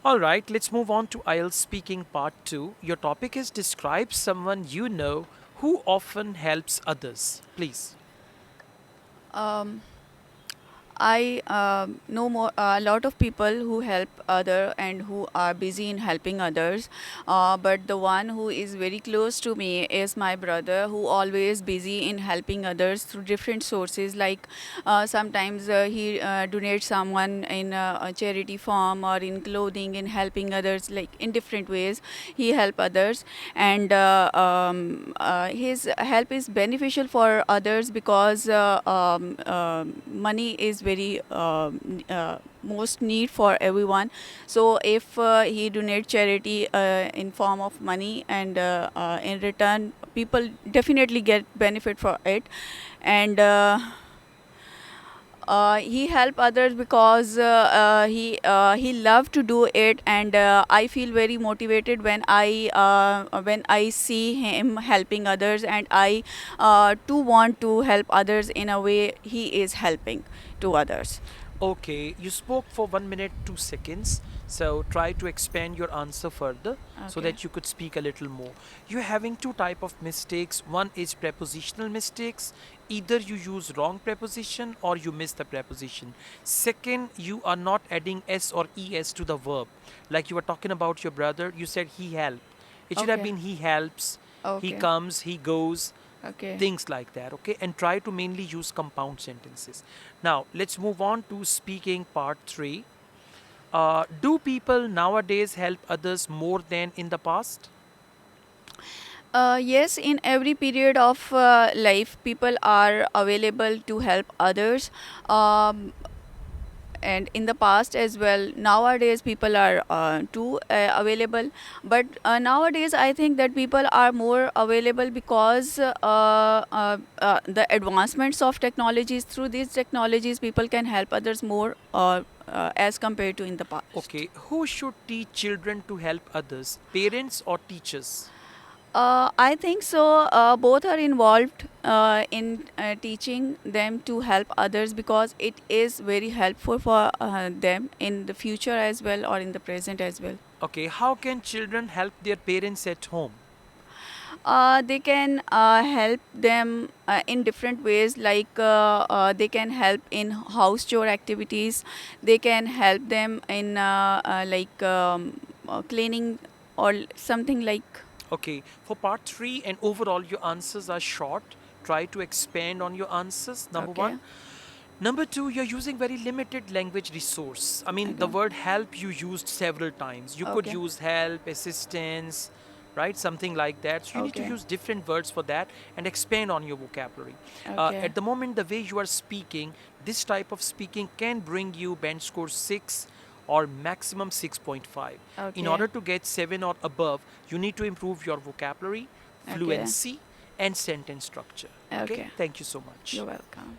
All right, let's move on to IELTS speaking part 2. Your topic is describe someone you know who often helps others. Please. Um, I know a lot of people who help other and who are busy in helping others. But the one who is very close to me is my brother, who always busy in helping others through different sources. Like sometimes he donates someone in a charity form or in clothing, in helping others, like in different ways. He help others, and his help is beneficial for others because money is very most need for everyone. So if he donate charity in form of money, and in return people definitely get benefit for it. And he help others because he love to do it, and I feel very motivated when I see him helping others, and I too want to help others in a way he is helping to others. Okay, you spoke for 1 minute 2 seconds, so try to expand your answer further so Okay. that you could speak a little more. You're having two type of mistakes. One is prepositional mistakes. Either you use wrong preposition or you miss the preposition. Second, you are not adding s or es to the verb. Like you were talking about your brother, you said he helped. It should have Okay. been he helps, he Okay. comes, he goes, Okay. things like that. Okay, and try to mainly use compound sentences. Now let's move on to speaking part 3. Do people nowadays help others more than in the past? Yes, in every period of life, people are available to help others. Um, and in the past as well, nowadays people are too available. But nowadays I think that people are more available because the advancements of technologies, through these technologies people can help others more as compared to in the past. Okay, who should teach children to help others, parents or teachers? I think so. Both are involved in teaching them to help others, because it is very helpful for them in the future as well, or in the present as well. Okay, how can children help their parents at home? They can help them in different ways, like they can help in house chore activities. They can help them in cleaning or something like. Okay, for part 3 and overall your answers are short. Try to expand on your answers. Number Okay. 1. Number 2, you're using very limited language resource. I mean, the Okay. word help you used several times. You could Okay. use help, assistance, right? Something like that. So you need to Okay. use different words for that and expand on your vocabulary. Okay. At the moment, the way you are speaking, this type of speaking can bring you band score 6 or maximum 6.5. In Okay. order to get 7 or above, you need to improve your vocabulary, Okay. fluency, and sentence structure. Okay? Okay. Thank you so much. You're welcome.